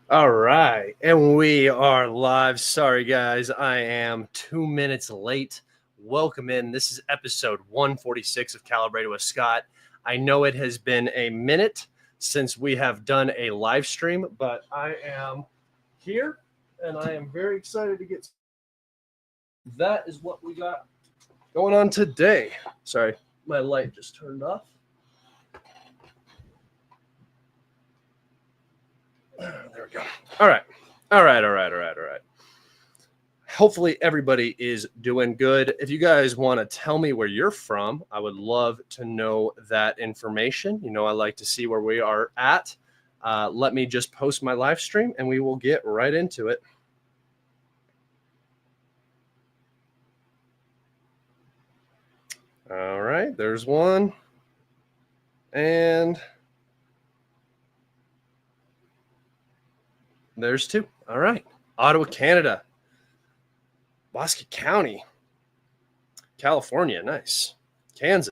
All right, and we are live. Sorry, guys, I am 2 minutes late. Welcome in. This is episode 146 of Calibrated with Scott. I know it has been a minute since we have done a live stream, but I am here and I am very excited to get. That is what we got going on today. Sorry, my light just turned off. There we go. All right. Hopefully everybody is doing good. If you guys want to tell me where you're from, I would love to know that information. You know, I like to see where we are at. Let me just post my live stream and we will get right into it. All right, there's one. And there's two. All right. Ottawa, Canada. Bosque County, California. Nice. Kansas.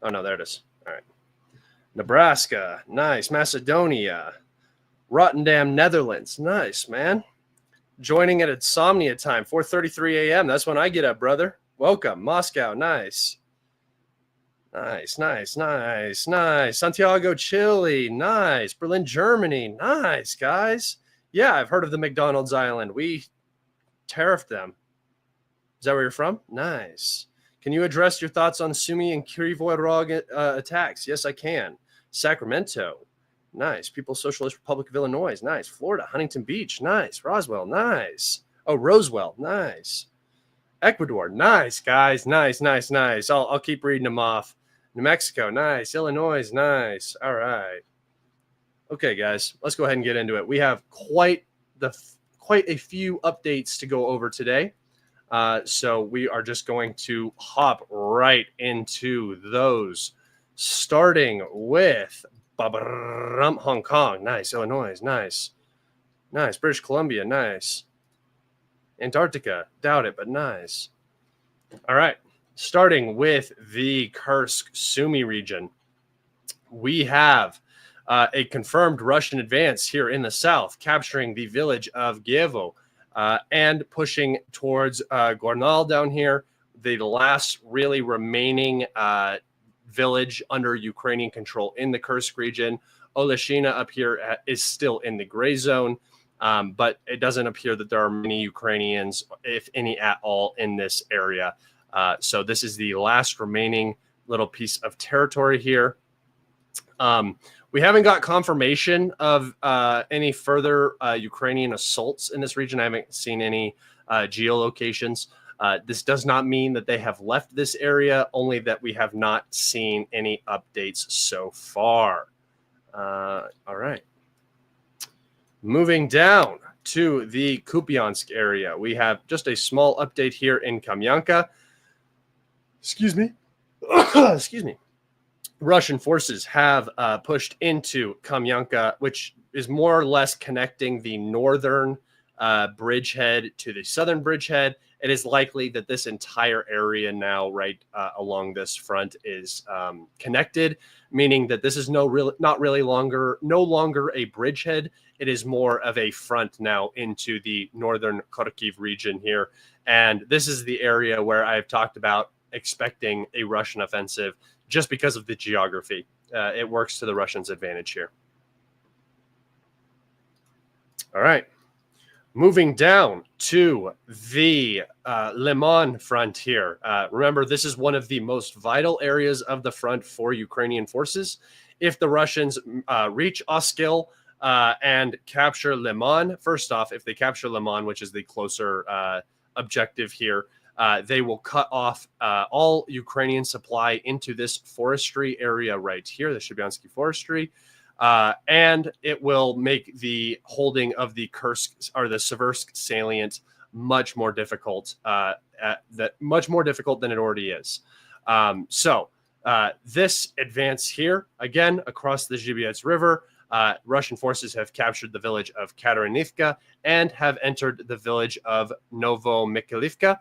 Oh, no, there it is. All right. Nebraska. Nice. Macedonia. Rotterdam, Netherlands. Nice, man. Joining at insomnia time, 4:33 a.m. That's when I get up, brother. Welcome. Moscow. Nice. Nice. Santiago, Chile. Nice. Berlin, Germany. Nice, guys. Yeah, I've heard of the McDonald's Island. We tariffed them. Is that where you're from? Nice. Can you address your thoughts on Sumy and Krivoy Rog attacks? Yes, I can. Sacramento. Nice. People's Socialist Republic of Illinois. Nice. Florida. Huntington Beach. Nice. Roswell. Nice. Oh, Roswell. Nice. Ecuador. Nice, guys. Nice. I'll keep reading them off. New Mexico. Nice. Illinois. Nice. All right. Okay, guys. Let's go ahead and get into it. We have quite a few updates to go over today. So we are just going to hop right into those, starting with Hong Kong. Nice. Illinois. Nice. British Columbia. Nice. Antarctica. Doubt it, but nice. All right. Starting with the Kursk Sumy region, we have a confirmed Russian advance here in the south, capturing the village of Gievo. And pushing towards Gornal down here, the last really remaining village under Ukrainian control in the Kursk region. Oleshina up here is still in the gray zone, but it doesn't appear that there are many Ukrainians, if any at all, in this area. So this is the last remaining little piece of territory here. We haven't got confirmation of any further Ukrainian assaults in this region. I haven't seen any geolocations. This does not mean that they have left this area, only that we have not seen any updates so far. All right. Moving down to the Kupiansk area, we have just a small update here in Kamyanka. Excuse me. Russian forces have pushed into Kamyanka, which is more or less connecting the northern bridgehead to the southern bridgehead. It is likely that this entire area now, right along this front, is connected, meaning that this is no longer a bridgehead. It is more of a front now into the northern Kharkiv region here, and this is the area where I've talked about expecting a Russian offensive. Just because of the geography, it works to the Russians' advantage here. All right. Moving down to the Liman front here. Remember, this is one of the most vital areas of the front for Ukrainian forces. If the Russians reach Oskil and capture Liman, first off, if they capture Liman, which is the closer objective here, they will cut off all Ukrainian supply into this forestry area right here, the Shibyansky forestry, and it will make the holding of the Kursk or the Siversk salient much more difficult. Much more difficult than it already is. So this advance here again across the Zhibyets River Russian forces have captured the village of Kateryivka and have entered the village of Novomikhailivka.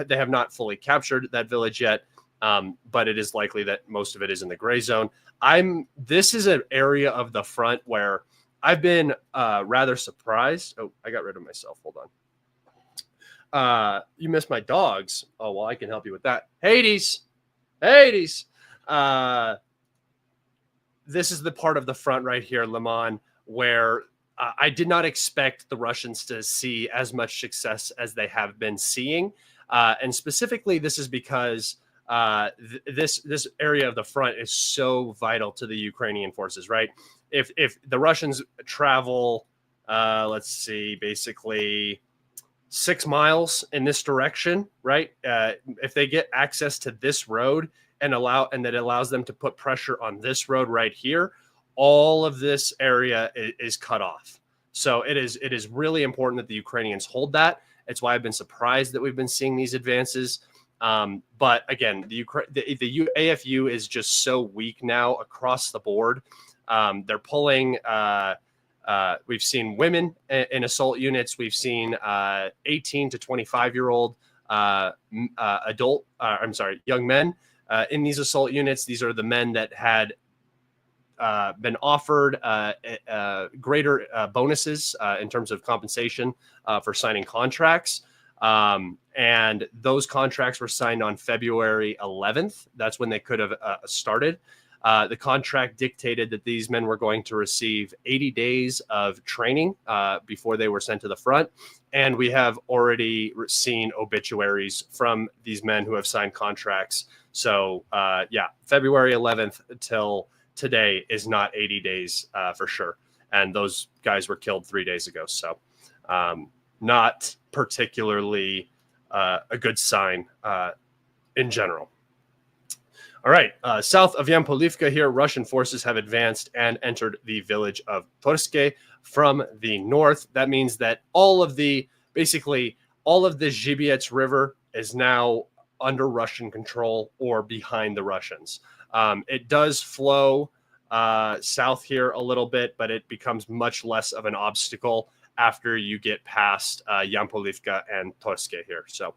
They have not fully captured that village yet, but it is likely that most of it is in the gray zone. This is an area of the front where I've been rather surprised. Oh, I got rid of myself. Hold on. You missed my dogs. Oh, well, I can help you with that. Hades. This is the part of the front right here, Liman, where I did not expect the Russians to see as much success as they have been seeing. And specifically, this is because this area of the front is so vital to the Ukrainian forces, right? If the Russians travel, let's see, basically 6 miles in this direction, right? If they get access to this road and that allows them to put pressure on this road right here, all of this area is cut off. So it is really important that the Ukrainians hold that. It's why I've been surprised that we've been seeing these advances. But again, the AFU is just so weak now across the board. They're pulling. We've seen women in assault units. We've seen 18 to 25-year-old young men in these assault units. These are the men that had been offered greater bonuses in terms of compensation for signing contracts. And those contracts were signed on February 11th. That's when they could have started. The contract dictated that these men were going to receive 80 days of training before they were sent to the front. And we have already seen obituaries from these men who have signed contracts. So, February 11th till today is not 80 days for sure. And those guys were killed 3 days ago. So not particularly a good sign in general. All right, south of Yampolivka here, Russian forces have advanced and entered the village of Torske from the north. That means that all of the Zhibiets River is now under Russian control or behind the Russians. It does flow south here a little bit, but it becomes much less of an obstacle after you get past Yampolivka and Torske here. So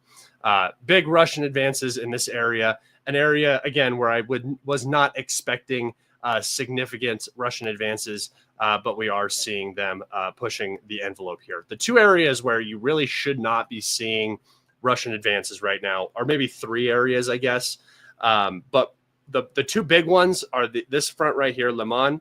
big Russian advances in this area. An area, again, where I was not expecting significant Russian advances, but we are seeing them pushing the envelope here. The two areas where you really should not be seeing Russian advances right now are maybe three areas, I guess. But the two big ones are this front right here, Liman,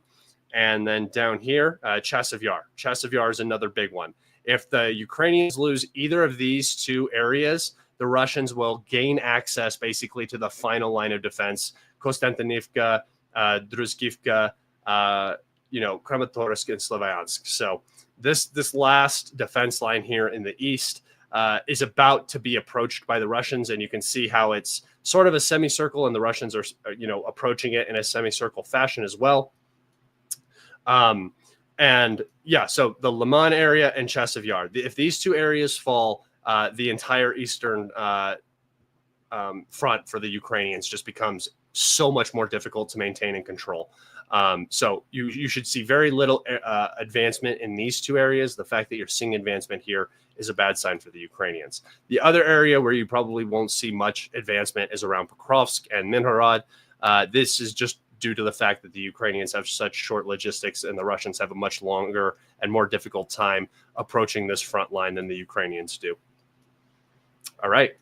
and then down here, Chasiv Yar. Chasiv Yar is another big one. If the Ukrainians lose either of these two areas, the Russians will gain access basically to the final line of defense, Konstantinivka, Druzhkivka, Kramatorsk, and Slavyansk. So this last defense line here in the east is about to be approached by the Russians, and you can see how it's sort of a semicircle, and the Russians are approaching it in a semicircle fashion as well. So the Liman area and Chasiv Yar, if these two areas fall, the entire eastern front for the Ukrainians just becomes so much more difficult to maintain and control. So you should see very little advancement in these two areas. The fact that you're seeing advancement here is a bad sign for the Ukrainians. The other area where you probably won't see much advancement is around Pokrovsk and Minhorod. This is just due to the fact that the Ukrainians have such short logistics and the Russians have a much longer and more difficult time approaching this front line than the Ukrainians do. All right.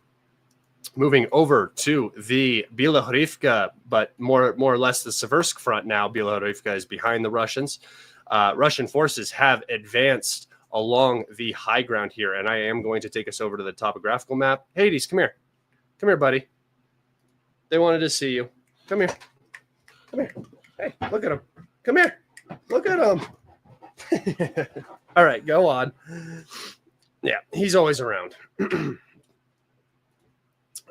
Moving over to the Bilohorivka, but more or less the Siversk front now. Bilohorivka is behind the Russians. Russian forces have advanced along the high ground here, and I am going to take us over to the topographical map. Hades, come here. Come here, buddy. They wanted to see you. Come here. Come here. Hey, look at him. Come here. Look at him. All right, go on. Yeah, he's always around.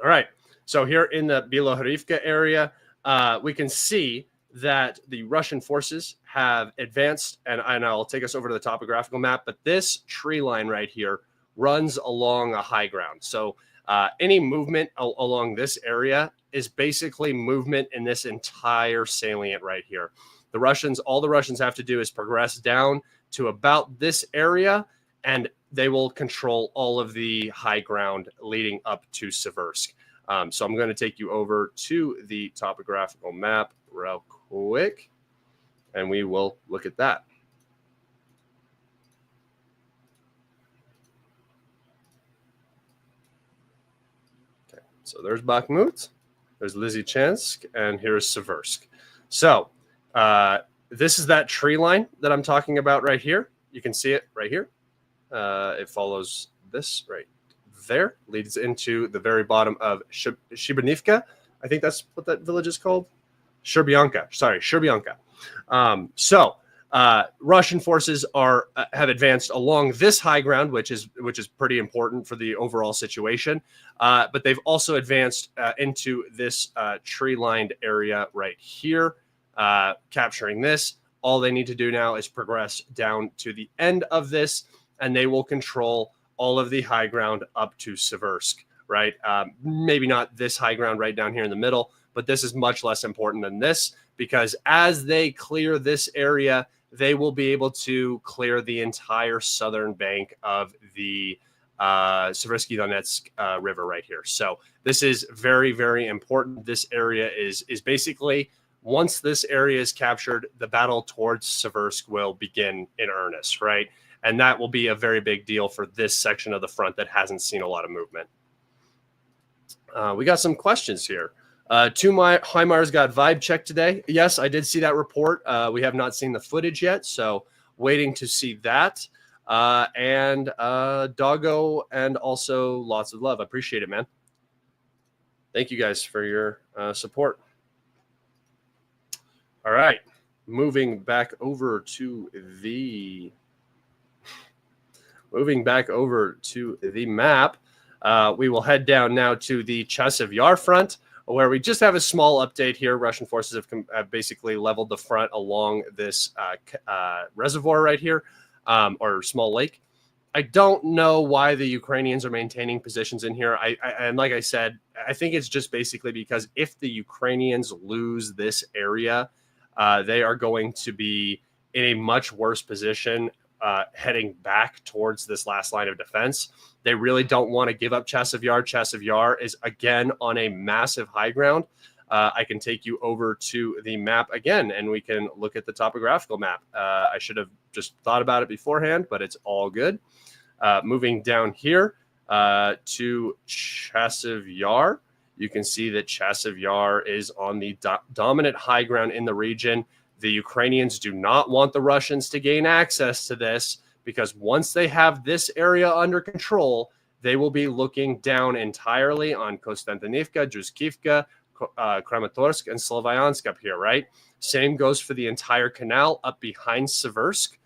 All right, so here in the Bilohorivka area, we can see that the Russian forces have advanced, and I'll take us over to the topographical map, but this tree line right here runs along a high ground. So any movement along this area is basically movement in this entire salient right here. All the Russians have to do is progress down to about this area, and they will control all of the high ground leading up to Siversk. So I'm going to take you over to the topographical map real quick, and we will look at that. Okay, so there's Bakhmut, there's Lysychansk, and here's Siversk. So this is that tree line that I'm talking about right here. You can see it right here. It follows this right there, leads into the very bottom of Shibernivka. I think that's what that village is called. Sherbyanka. Sorry, Sherbyanka. Russian forces have advanced along this high ground, which is pretty important for the overall situation. But they've also advanced into this tree-lined area right here, capturing this. All they need to do now is progress down to the end of this, and they will control all of the high ground up to Siversk, right? Maybe not this high ground right down here in the middle, but this is much less important than this, because as they clear this area, they will be able to clear the entire southern bank of the Siversky Donetsk River right here. So this is very, very important. This area is basically, once this area is captured, the battle towards Siversk will begin in earnest, right? And that will be a very big deal for this section of the front that hasn't seen a lot of movement. We got some questions here. Two HIMARS got vibe check today. Yes, I did see that report. We have not seen the footage yet, so waiting to see that. And Doggo, and also lots of love. I appreciate it, man. Thank you guys for your support. All right, moving back over to the map. We will head down now to the Chasiv Yar front, where we just have a small update here. Russian forces have basically leveled the front along this reservoir right here, or small lake. I don't know why the Ukrainians are maintaining positions in here. And like I said, I think it's just basically because if the Ukrainians lose this area, they are going to be in a much worse position heading back towards this last line of defense. They really don't want to give up Chasiv Yar. Chasiv Yar is, again, on a massive high ground. I can take you over to the map again, and we can look at the topographical map. I should have just thought about it beforehand, but it's all good. Moving down here to Chasiv Yar, you can see that Chasiv Yar is on the dominant high ground in the region. The Ukrainians do not want the Russians to gain access to this, because once they have this area under control, they will be looking down entirely on Konstantinivka, Druzhkivka, Kramatorsk, and Slavyansk up here, right? Same goes for the entire canal up behind Siversk.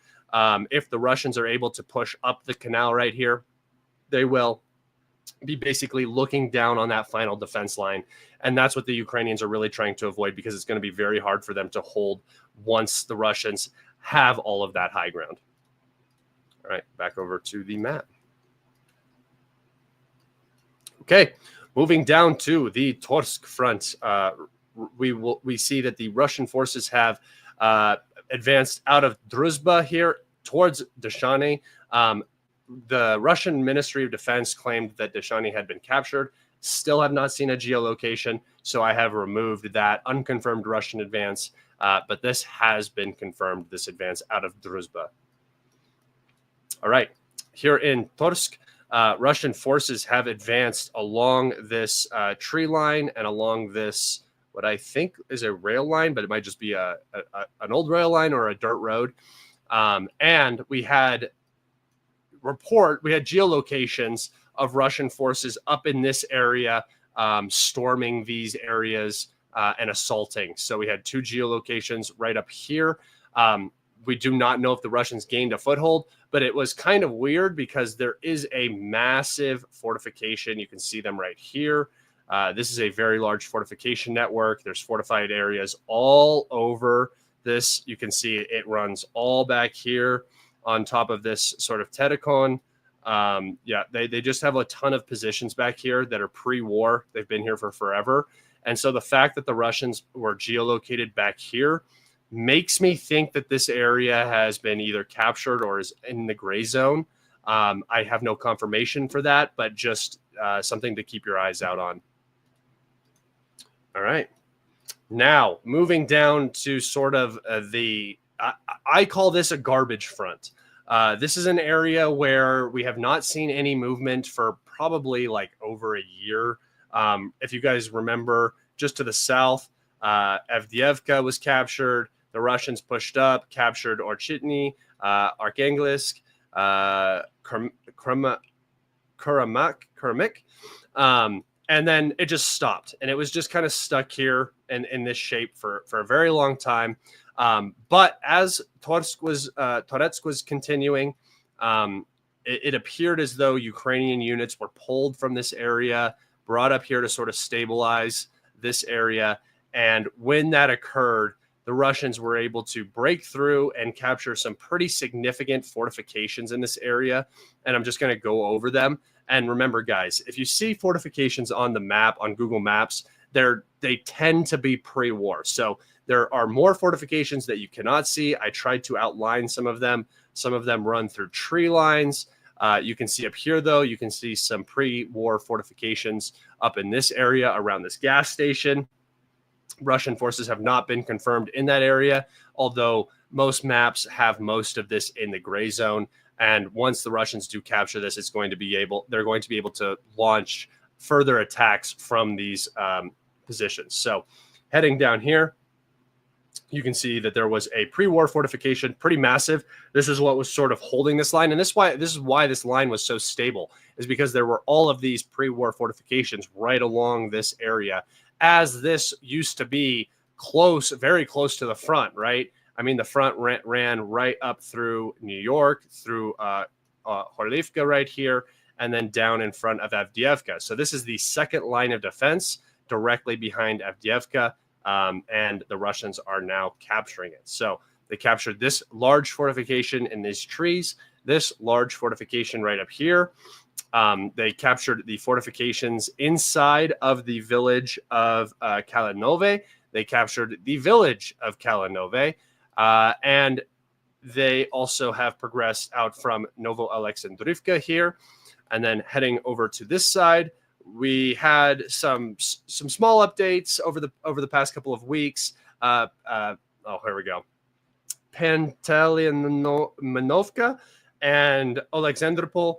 If the Russians are able to push up the canal right here, they will be basically looking down on that final defense line. And that's what the Ukrainians are really trying to avoid, because it's going to be very hard for them to hold once the Russians have all of that high ground. All right, back over to the map. Okay, moving down to the Torske front, we see that the Russian forces have advanced out of Druzhba here towards Deshany. The Russian Ministry of Defense claimed that Deshany had been captured. Still have not seen a geolocation, so I have removed that unconfirmed Russian advance. But this has been confirmed, this advance out of Druzhba. All right, here in Torske, Russian forces have advanced along this tree line and along this, what I think is a rail line, but it might just be an old rail line or a dirt road. And we had geolocations of Russian forces up in this area, storming these areas and assaulting. So we had two geolocations right up here. We do not know if the Russians gained a foothold, but it was kind of weird because there is a massive fortification. You can see them right here. This is a very large fortification network. There's fortified areas all over this. You can see it runs all back here on top of this sort of Tedicon. Yeah, they just have a ton of positions back here that are pre-war. They've been here for forever. And so the fact that the Russians were geolocated back here makes me think that this area has been either captured or is in the gray zone. I have no confirmation for that, but just something to keep your eyes out on. All right. Now, moving down to sort of I call this a garbage front. This is an area where we have not seen any movement for probably like over a year. If you guys remember, just to the south, Avdiivka was captured. The Russians pushed up, captured Orchitny, Arkhangelsk, Kuramik. And then it just stopped. And it was just kind of stuck here in this shape for a very long time. But as Torske was continuing, it appeared as though Ukrainian units were pulled from this area, brought up here to sort of stabilize this area. And when that occurred, the Russians were able to break through and capture some pretty significant fortifications in this area. And I'm just going to go over them. And remember, guys, if you see fortifications on the map, on Google Maps, they tend to be pre-war. So there are more fortifications that you cannot see. I tried to outline some of them. Some of them run through tree lines. You can see up here, though, you can see some pre-war fortifications up in this area around this gas station. Russian forces have not been confirmed in that area, although most maps have most of this in the gray zone. And once the Russians do capture this, they're going to be able to launch further attacks from these positions. So heading down here, you can see that there was a pre-war fortification, pretty massive. This is what was sort of holding this line. And this is why this line was so stable, is because there were all of these pre-war fortifications right along this area, as this used to be close, very close to the front, right? I mean, the front ran right up through New York, through Avdiivka right here, and then down in front of Avdiivka. So this is the second line of defense directly behind Avdiivka, and the Russians are now capturing it. So they captured this large fortification in these trees, this large fortification right up here. They captured the fortifications inside of the village of Kalinove. They captured the village of Kalinove. And they also have progressed out from Novo Alexandrivka here. And then heading over to this side, we had some small updates over the past couple of weeks. Here we go. Panteleimonovka and Alexandropol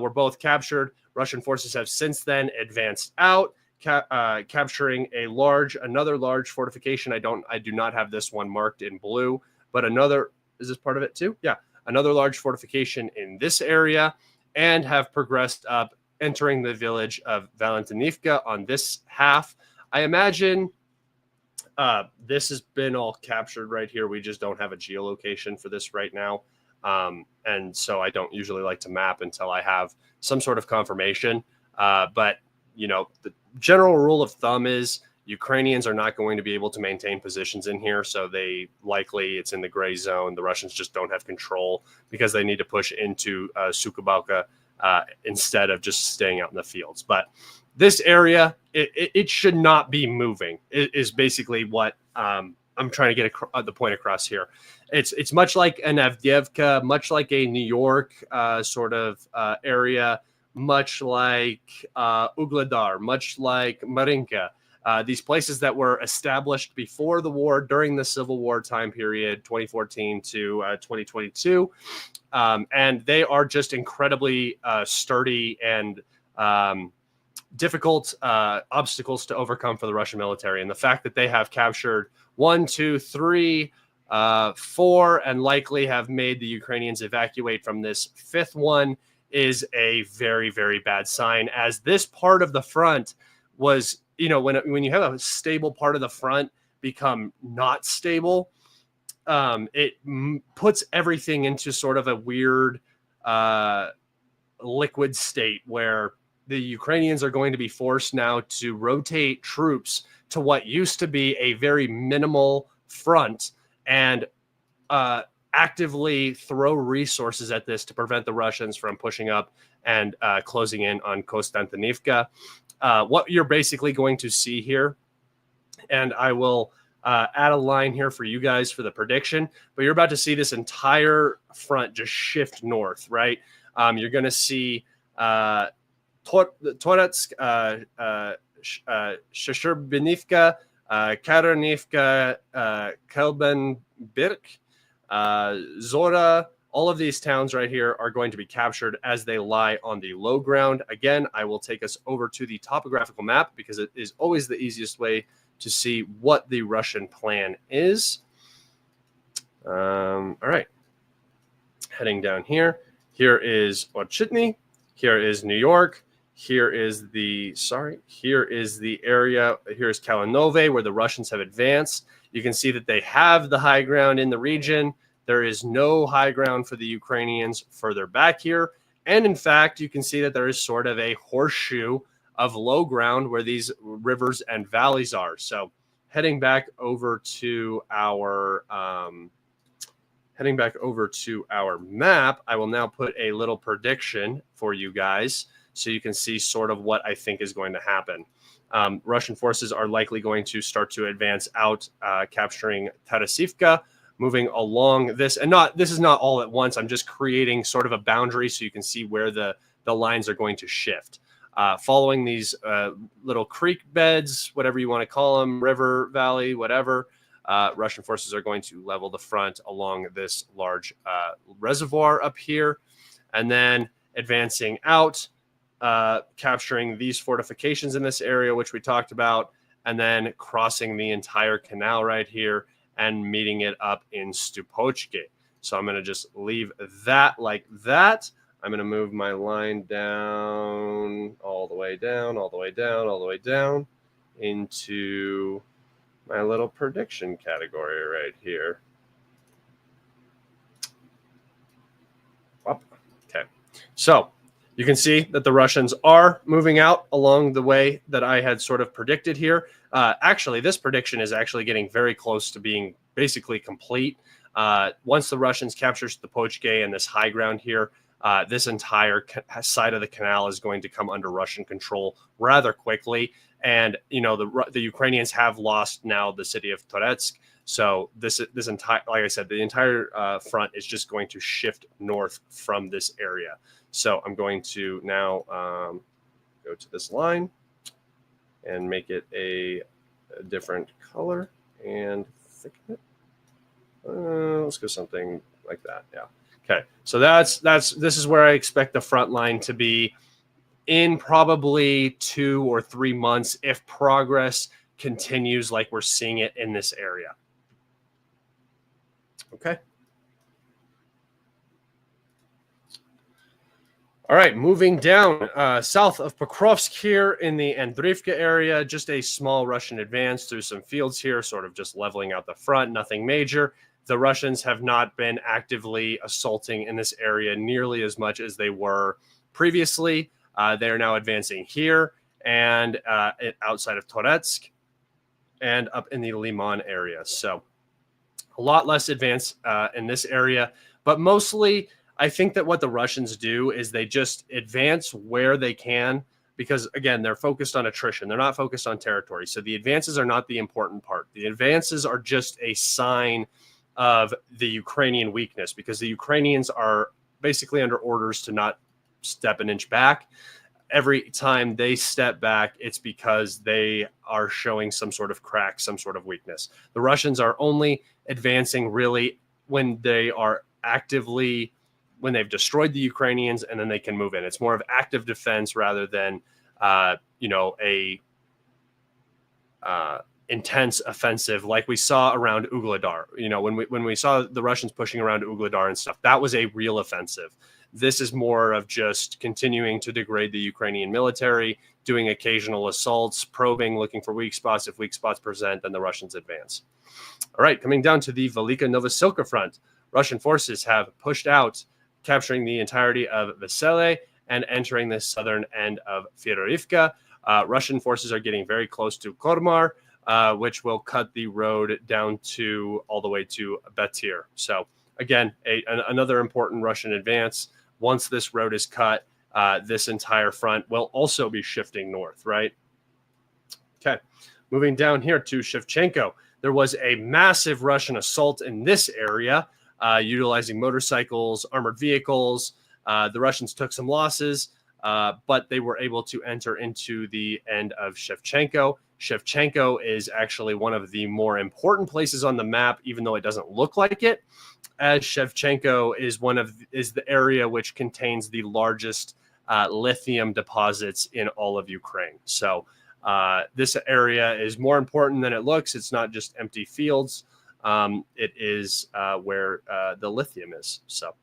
were both captured. Russian forces have since then advanced out, capturing another large fortification. I do not have this one marked in blue, but is this part of it too? Yeah, another large fortification in this area, and have progressed up, entering the village of Valentinivka on this half. I imagine this has been all captured right here. We just don't have a geolocation for this right now. And so I don't usually like to map until I have some sort of confirmation. But, the general rule of thumb is Ukrainians are not going to be able to maintain positions in here. So it's in the gray zone. The Russians just don't have control because they need to push into Sukobalka instead of just staying out in the fields. But this area, it should not be moving, is basically what I'm trying to get the point across here. It's much like an Avdiivka, much like a New York sort of area, much like Ugledar, much like Marinka. These places that were established before the war, during the Civil War time period, 2014 to 2022. And they are just incredibly sturdy and difficult obstacles to overcome for the Russian military. And the fact that they have captured 1, 2, 3, 4, and likely have made the Ukrainians evacuate from this fifth one is a very, very bad sign, as this part of the front was, when you have a stable part of the front become not stable, it puts everything into sort of a weird liquid state where the Ukrainians are going to be forced now to rotate troops to what used to be a very minimal front and actively throw resources at this to prevent the Russians from pushing up and closing in on Konstantinivka. What you're basically going to see here, and I will add a line here for you guys for the prediction, but you're about to see this entire front just shift north, right? You're going to see Torske, Shcherbinivka, Karanivka, Kelbenbirk, Zora. All of these towns right here are going to be captured as they lie on the low ground. Again, I will take us over to the topographical map because it is always the easiest way to see what the Russian plan is. All right. Heading down here. Here is Ochitny. Here is New York. Here is the area. Here's Kalinove, where the Russians have advanced. You can see that they have the high ground in the region. There is no high ground for the Ukrainians further back here. And in fact, you can see that there is sort of a horseshoe of low ground where these rivers and valleys are. So heading back over to our map, I will now put a little prediction for you guys so you can see sort of what I think is going to happen. Russian forces are likely going to start to advance out, capturing Tarasivka, moving along this, and this is not all at once. I'm just creating sort of a boundary so you can see where the lines are going to shift. Following these little creek beds, whatever you want to call them, river, valley, whatever, Russian forces are going to level the front along this large reservoir up here, and then advancing out, capturing these fortifications in this area, which we talked about, and then crossing the entire canal right here and meeting it up in Stupochke. So I'm going to just leave that like that. I'm going to move my line down, all the way down, all the way down, all the way down into my little prediction category right here. Okay. So you can see that the Russians are moving out along the way that I had sort of predicted here. Actually, this prediction is actually getting very close to being basically complete. Once the Russians capture the Stupochke and this high ground here, this entire side of the canal is going to come under Russian control rather quickly. And, you know, the Ukrainians have lost now the city of Torske. So this entire, like I said, the entire front is just going to shift north from this area. So I'm going to now go to this line and make it a different color and thicken it. Let's go something like that. Yeah. Okay. So this is where I expect the front line to be in probably 2 or 3 months if progress continues like we're seeing it in this area. Okay. All right, moving down south of Pokrovsk here in the Avdiivka area, just a small Russian advance through some fields here, sort of just leveling out the front, nothing major. The Russians have not been actively assaulting in this area nearly as much as they were previously. They are now advancing here and outside of Torske and up in the Liman area. So a lot less advance in this area, but mostly I think that what the Russians do is they just advance where they can because, again, they're focused on attrition. They're not focused on territory. So the advances are not the important part. The advances are just a sign of the Ukrainian weakness because the Ukrainians are basically under orders to not step an inch back. Every time they step back, it's because they are showing some sort of crack, some sort of weakness. The Russians are only advancing really when they are actively, when they've destroyed the Ukrainians, and then they can move in. It's more of active defense rather than, intense offensive like we saw around Ugledar. You know, when we saw the Russians pushing around Ugledar and stuff, that was a real offensive. This is more of just continuing to degrade the Ukrainian military, doing occasional assaults, probing, looking for weak spots. If weak spots present, then the Russians advance. All right, coming down to the Velika Novosilka front, Russian forces have pushed out, capturing the entirety of Vesele and entering the southern end of Fyodorivka. Russian forces are getting very close to Kormar, which will cut the road down to all the way to Betir. So again, another important Russian advance. Once this road is cut, this entire front will also be shifting north, right? Okay, moving down here to Shevchenko. there was a massive Russian assault in this area, utilizing motorcycles, armored vehicles. The Russians took some losses, but they were able to enter into the end of Shevchenko. Shevchenko is actually one of the more important places on the map, even though it doesn't look like it, as Shevchenko is the area which contains the largest lithium deposits in all of Ukraine. So this area is more important than it looks. It's not just empty fields. It is where the lithium is. So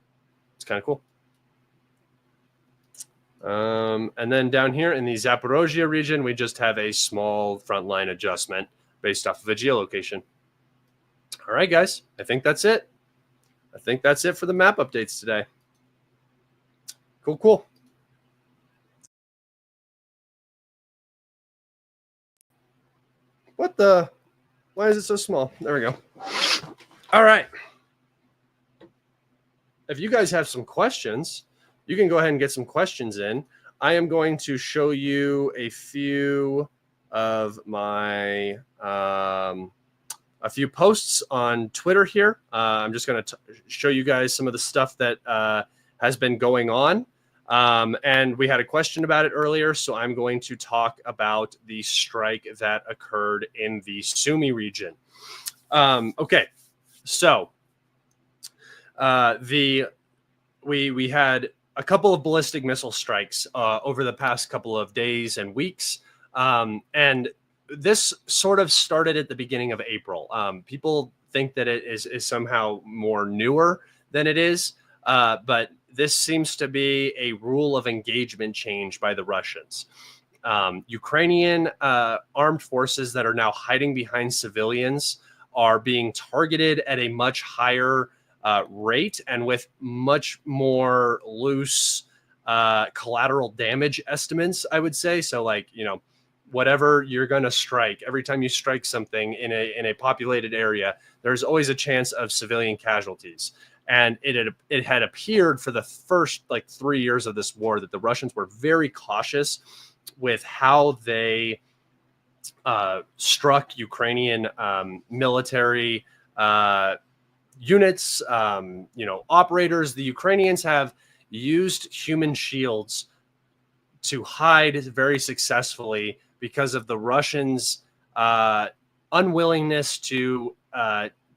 it's kind of cool. And then down here in the Zaporozhye region, we just have a small frontline adjustment based off of a geolocation. All right, guys, I think that's it. I think that's it for the map updates today. Cool. Why is it so small? There we go. All right. If you guys have some questions, you can go ahead and get some questions in. I am going to show you a few of my a few posts on Twitter here. I'm just going to show you guys some of the stuff that has been going on. And we had a question about it earlier, so I'm going to talk about the strike that occurred in the Sumy region. Okay, so we had a couple of ballistic missile strikes over the past couple of days and weeks. And this sort of started at the beginning of April. People think that it is somehow more newer than it is. But this seems to be a rule of engagement change by the Russians. Ukrainian armed forces that are now hiding behind civilians are being targeted at a much higher rate and with much more loose collateral damage estimates, I would say. So like, whatever you're going to strike, every time you strike something in a populated area, there's always a chance of civilian casualties. And it had appeared for the first 3 years of this war that the Russians were very cautious with how they struck Ukrainian military units, operators. The Ukrainians have used human shields to hide very successfully because of the Russians' unwillingness to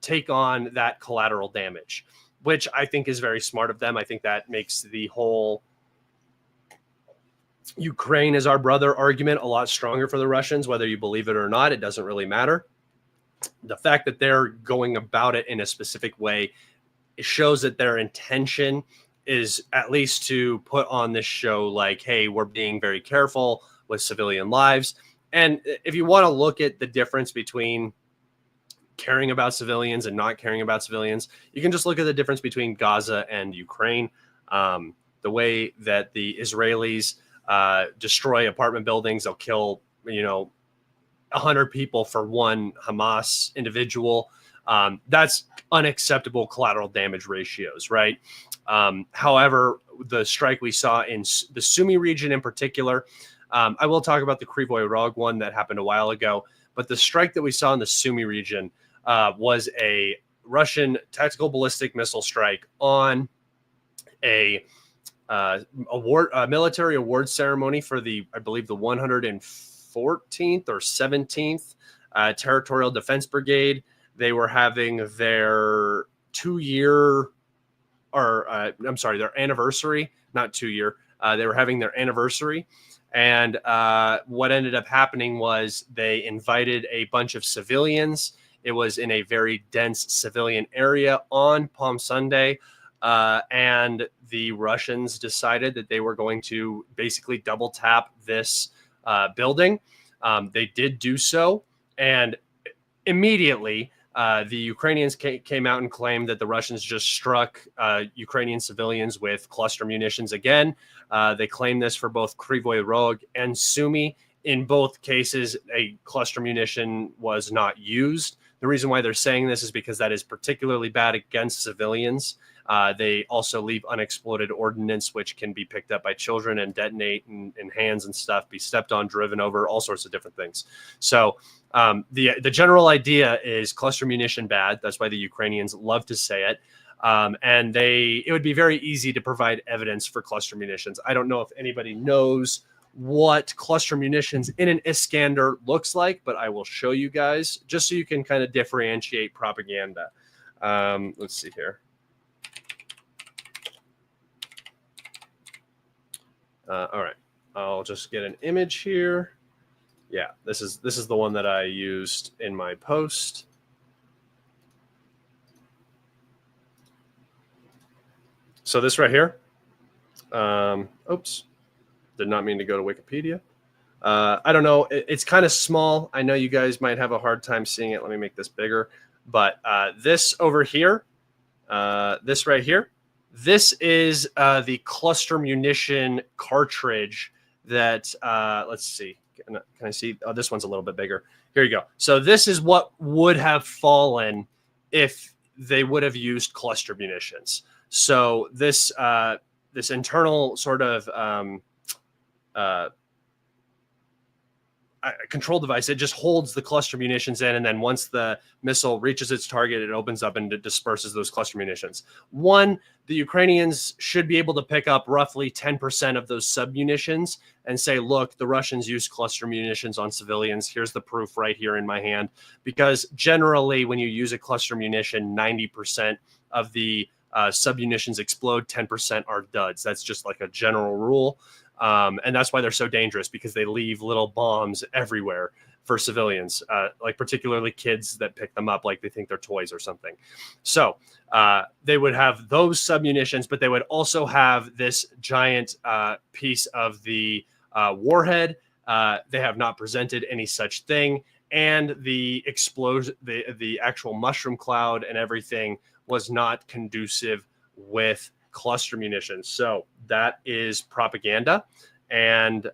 take on that collateral damage, which I think is very smart of them. I think that makes the whole Ukraine is our brother argument a lot stronger for the Russians. Whether you believe it or not, it doesn't really matter. The fact that they're going about it in a specific way, it shows that their intention is at least to put on this show like, hey, we're being very careful with civilian lives. And if you want to look at the difference between caring about civilians and not caring about civilians, you can just look at the difference between Gaza and Ukraine. The way that the Israelis destroy apartment buildings, they'll kill, 100 people for one Hamas individual. That's unacceptable collateral damage ratios, right? However, the strike we saw in the Sumy region in particular, I will talk about the Krivoy Rog one that happened a while ago, but the strike that we saw in the Sumy region was a Russian tactical ballistic missile strike on a military award ceremony for I believe the 114th or 17th Territorial Defense Brigade. They were having their their anniversary, not 2 year. They were having their anniversary. And what ended up happening was they invited a bunch of civilians. It was in a very dense civilian area on Palm Sunday. And the Russians decided that they were going to basically double tap this building. They did do so. And immediately, the Ukrainians came out and claimed that the Russians just struck Ukrainian civilians with cluster munitions again. They claimed this for both Krivoy Rog and Sumy. In both cases, a cluster munition was not used. The reason why they're saying this is because that is particularly bad against civilians. They also leave unexploded ordnance, which can be picked up by children and detonate in hands and stuff, be stepped on, driven over, all sorts of different things. So the general idea is cluster munition bad. That's why the Ukrainians love to say it. And it would be very easy to provide evidence for cluster munitions. I don't know if anybody knows what cluster munitions in an Iskander looks like, but I will show you guys just so you can kind of differentiate propaganda. Let's see here. All right, I'll just get an image here. Yeah, this is the one that I used in my post. So this right here. Oops. Did not mean to go to Wikipedia. I don't know. It's kind of small. I know you guys might have a hard time seeing it. Let me make this bigger. But this over here, this right here, this is the cluster munition cartridge that, let's see. Can I see? Oh, this one's a little bit bigger. Here you go. So this is what would have fallen if they would have used cluster munitions. So this this internal sort of control device, it just holds the cluster munitions in, and then once the missile reaches its target, it opens up and it disperses those cluster munitions. The Ukrainians should be able to pick up roughly 10% of those submunitions and say, look, the Russians use cluster munitions on civilians. Here's the proof right here in my hand. Because generally, when you use a cluster munition, 90% of the submunitions explode, 10% are duds. That's just like a general rule. And that's why they're so dangerous, because they leave little bombs everywhere for civilians, like particularly kids that pick them up like they think they're toys or something. So they would have those submunitions, but they would also have this giant piece of the warhead. They have not presented any such thing. And the explosion, the actual mushroom cloud and everything was not conducive with cluster munitions. So that is propaganda, and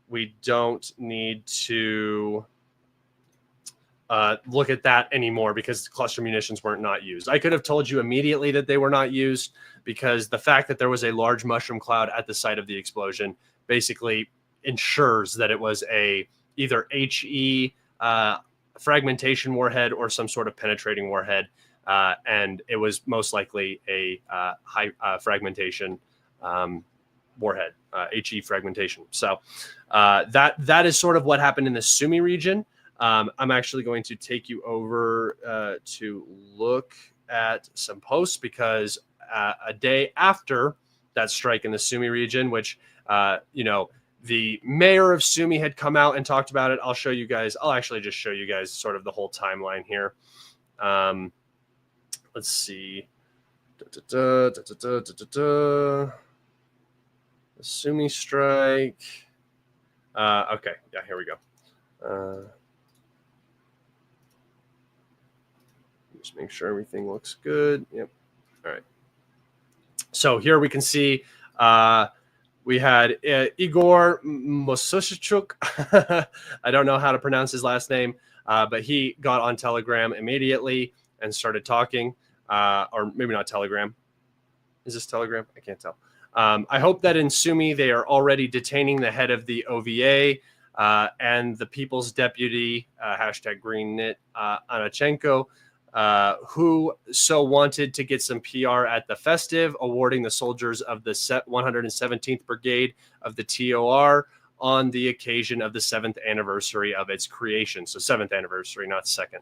we don't need to look at that anymore because cluster munitions weren't not used. I could have told you immediately that they were not used, because the fact that there was a large mushroom cloud at the site of the explosion basically ensures that it was either HE fragmentation warhead or some sort of penetrating warhead. And it was most likely a high fragmentation warhead, HE fragmentation. So that is sort of what happened in the Sumy region. I'm actually going to take you over to look at some posts, because a day after that strike in the Sumy region, which, the mayor of Sumy had come out and talked about it. I'll show you guys. I'll actually just show you guys sort of the whole timeline here. Let's see. The Sumy strike. Okay. Yeah, here we go. Just make sure everything looks good. Yep. All right. So here we can see we had Igor Mosushchuk. I don't know how to pronounce his last name, but he got on Telegram immediately and started talking, or maybe not Telegram. Is this Telegram? I can't tell. I hope that in Sumy they are already detaining the head of the OVA and the People's Deputy, #GreenKnit, Anachenko, who so wanted to get some PR at the festive, awarding the soldiers of the 117th Brigade of the TOR on the occasion of the 7th anniversary of its creation. So 7th anniversary, not 2nd.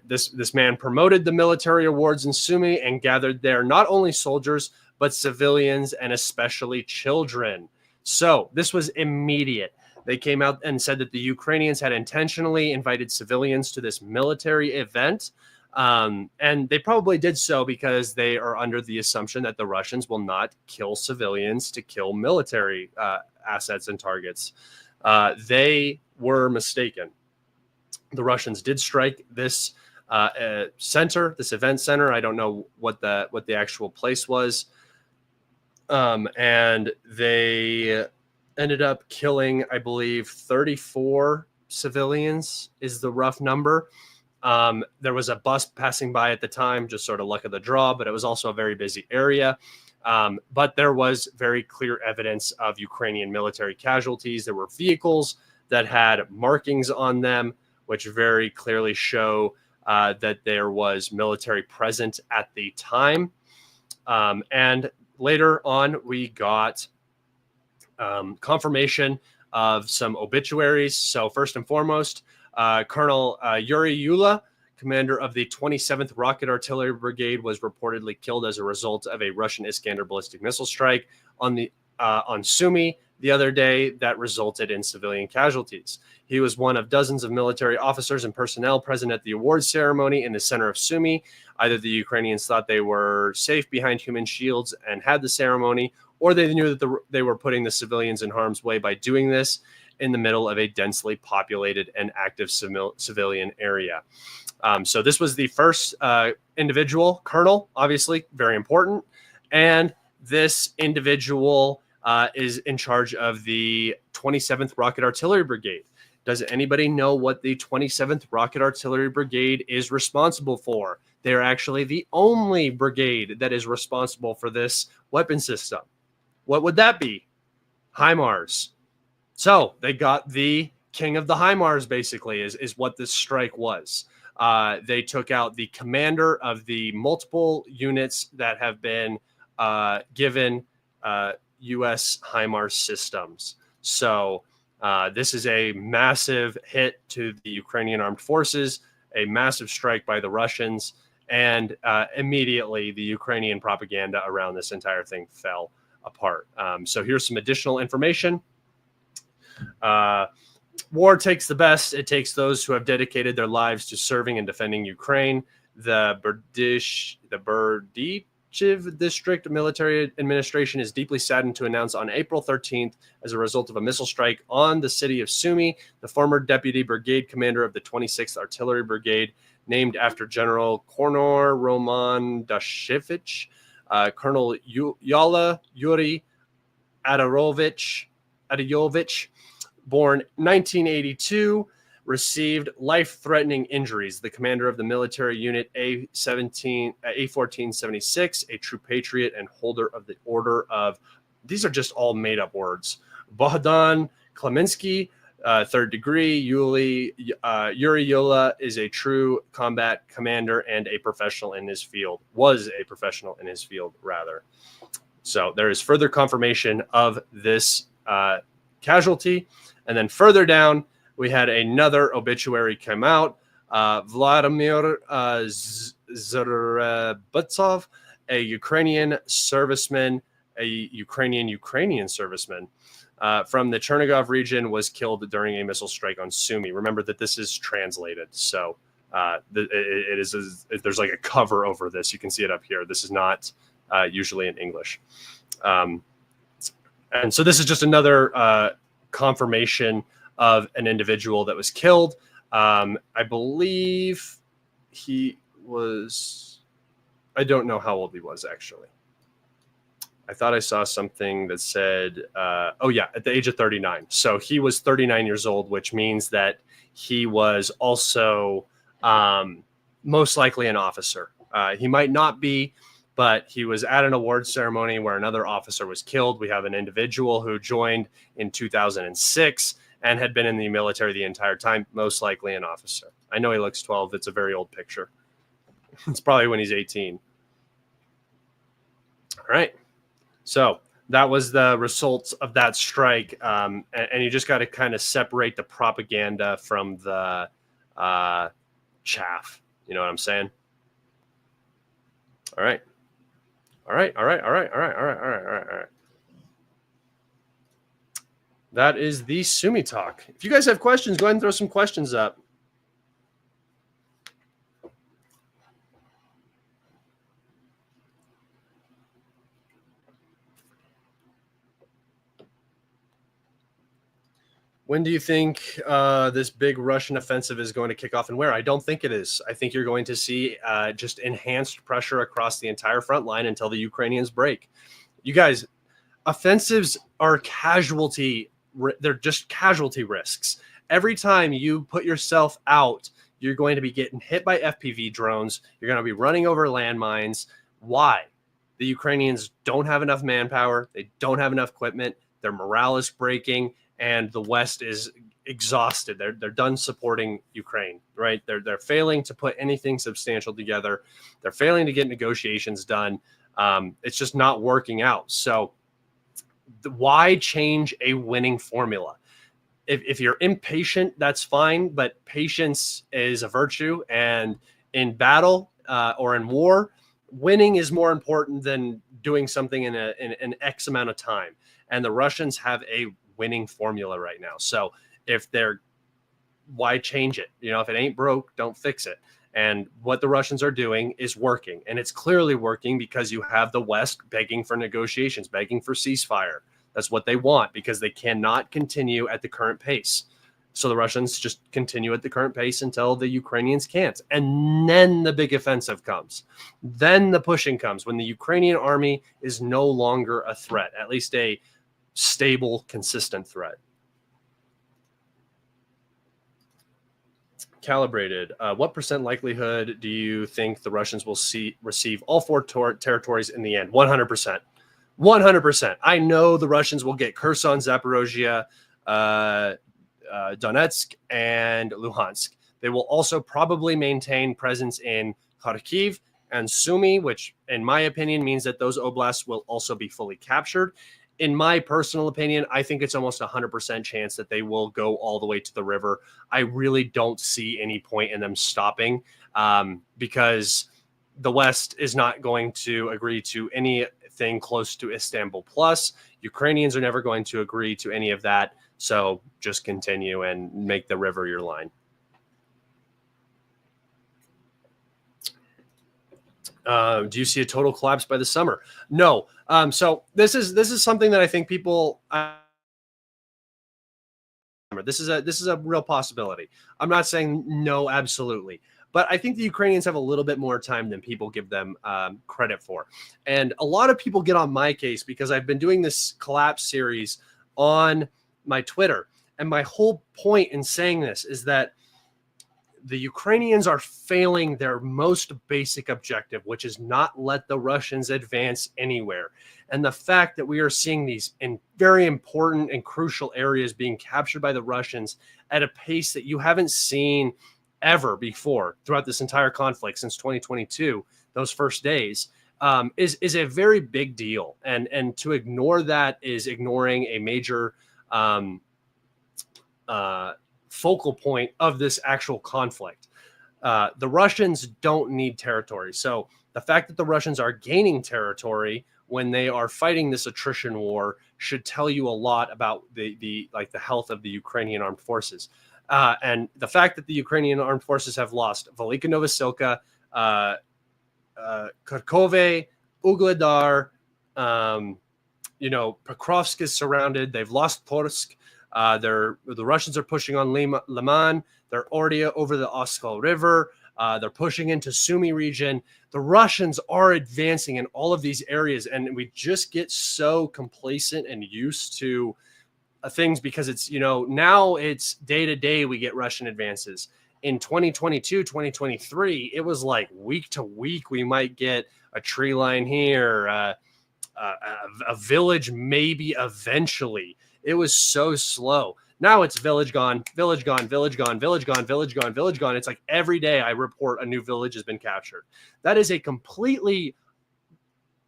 This man promoted the military awards in Sumy and gathered there not only soldiers, but civilians and especially children. So this was immediate. They came out and said that the Ukrainians had intentionally invited civilians to this military event. And they probably did so because they are under the assumption that the Russians will not kill civilians to kill military assets and targets. They were mistaken. The Russians did strike this center, this event center. I don't know what the actual place was. And they ended up killing, I believe, 34 civilians is the rough number. There was a bus passing by at the time, just sort of luck of the draw, but it was also a very busy area. But there was very clear evidence of Ukrainian military casualties. There were vehicles that had markings on them, which very clearly show that there was military present at the time. And later on, we got confirmation of some obituaries. So first and foremost, Colonel Yuri Yula, commander of the 27th Rocket Artillery Brigade, was reportedly killed as a result of a Russian Iskander ballistic missile strike on Sumy the other day that resulted in civilian casualties. He was one of dozens of military officers and personnel present at the awards ceremony in the center of Sumy. Either the Ukrainians thought they were safe behind human shields and had the ceremony, or they knew that they were putting the civilians in harm's way by doing this in the middle of a densely populated and active civilian area. So this was the first individual, colonel, obviously very important. And this individual is in charge of the 27th Rocket Artillery Brigade. Does anybody know what the 27th Rocket Artillery Brigade is responsible for? They're actually the only brigade that is responsible for this weapon system. What would that be? HIMARS. So they got the king of the HIMARS, basically, is what this strike was. They took out the commander of the multiple units that have been given U.S. HIMARS systems. So this is a massive hit to the Ukrainian armed forces, a massive strike by the Russians, and immediately the Ukrainian propaganda around this entire thing fell apart. So here's some additional information. War takes the best. It takes those who have dedicated their lives to serving and defending Ukraine. The Berdichev District Military Administration is deeply saddened to announce on April 13th, as a result of a missile strike on the city of Sumy, the former deputy brigade commander of the 26th Artillery Brigade, named after General Kornor Roman Dashevich, Colonel Yala Yuri Adarovich, born 1982, received life-threatening injuries. The commander of the military unit A1476, a true patriot and holder of the Order of, these are just all made-up words, Bohdan Limansky, third degree. Yuri Yola is a true combat commander and a professional in his field, was a professional in his field, rather. So there is further confirmation of this casualty. And then further down, we had another obituary come out. Vladimir Zarabutsov, a Ukrainian serviceman, a Ukrainian serviceman from the Chernigov region, was killed during a missile strike on Sumy. Remember that this is translated. So there's like a cover over this. You can see it up here. This is not usually in English. And so this is just another confirmation of an individual that was killed. I believe he was, I don't know how old he was, actually. I thought I saw something that said, oh yeah, at the age of 39. So he was 39 years old, which means that he was also most likely an officer. He might not be, but he was at an awards ceremony where another officer was killed. We have an individual who joined in 2006 and had been in the military the entire time, most likely an officer. I know he looks 12. It's a very old picture. It's probably when he's 18. All right. So that was the results of that strike. And you just got to kind of separate the propaganda from the chaff. You know what I'm saying? All right. All right. That is the Sumy talk. If you guys have questions, go ahead and throw some questions up. When do you think this big Russian offensive is going to kick off and where? I don't think it is. I think you're going to see just enhanced pressure across the entire front line until the Ukrainians break. You guys, offensives are they're just casualty risks. Every time you put yourself out, You're going to be getting hit by FPV drones. You're going to be running over landmines. Why? The Ukrainians don't have enough manpower. They don't have enough equipment. Their morale is breaking, and the West is exhausted. They're done supporting Ukraine, right? They're failing to put anything substantial together. They're failing to get negotiations done. It's just not working out. So why change a winning formula? If you're impatient, that's fine, but patience is a virtue. And in battle or in war, winning is more important than doing something in an X amount of time. And the Russians have a winning formula right now. So why change it? If it ain't broke, don't fix it. And what the Russians are doing is working. And it's clearly working because you have the West begging for negotiations, begging for ceasefire. That's what they want because they cannot continue at the current pace. So the Russians just continue at the current pace until the Ukrainians can't. And then the big offensive comes. Then the pushing comes when the Ukrainian army is no longer a threat, at least a stable, consistent threat. Kalibrated. What % likelihood do you think the Russians will receive all 4 territories in the end? 100%. 100%. I know the Russians will get Kherson, Zaporozhye, Donetsk, and Luhansk. They will also probably maintain presence in Kharkiv and Sumy, which in my opinion means that those oblasts will also be fully captured. In my personal opinion, I think it's almost 100% chance that they will go all the way to the river. I really don't see any point in them stopping because the West is not going to agree to anything close to Istanbul Plus. Ukrainians are never going to agree to any of that. So just continue and make the river your line. Do you see a total collapse by the summer? No. So this is something that I think people. This is a real possibility. I'm not saying no, absolutely, but I think the Ukrainians have a little bit more time than people give them credit for, and a lot of people get on my case because I've been doing this collapse series on my Twitter, and my whole point in saying this is that the Ukrainians are failing their most basic objective, which is not let the Russians advance anywhere. And the fact that we are seeing these in very important and crucial areas being captured by the Russians at a pace that you haven't seen ever before throughout this entire conflict since 2022, those first days, is a very big deal. And to ignore that is ignoring a major focal point of this actual conflict. The Russians don't need territory. So the fact that the Russians are gaining territory when they are fighting this attrition war should tell you a lot about the health of the Ukrainian armed forces. And the fact that the Ukrainian armed forces have lost Velika Novosilka, Kharkove, Ugledar, Pokrovsk is surrounded. They've lost Torske. The Russians are pushing on Liman. They're already over the Oskol River. They're pushing into Sumy region. The Russians are advancing in all of these areas, and we just get so complacent and used to things because it's, now it's day to day we get Russian advances. In 2022, 2023, it was like week to week we might get a tree line here, a village maybe eventually. It was so slow. Now it's village gone, village gone, village gone, village gone, village gone, village gone. It's like every day I report a new village has been captured. That is a completely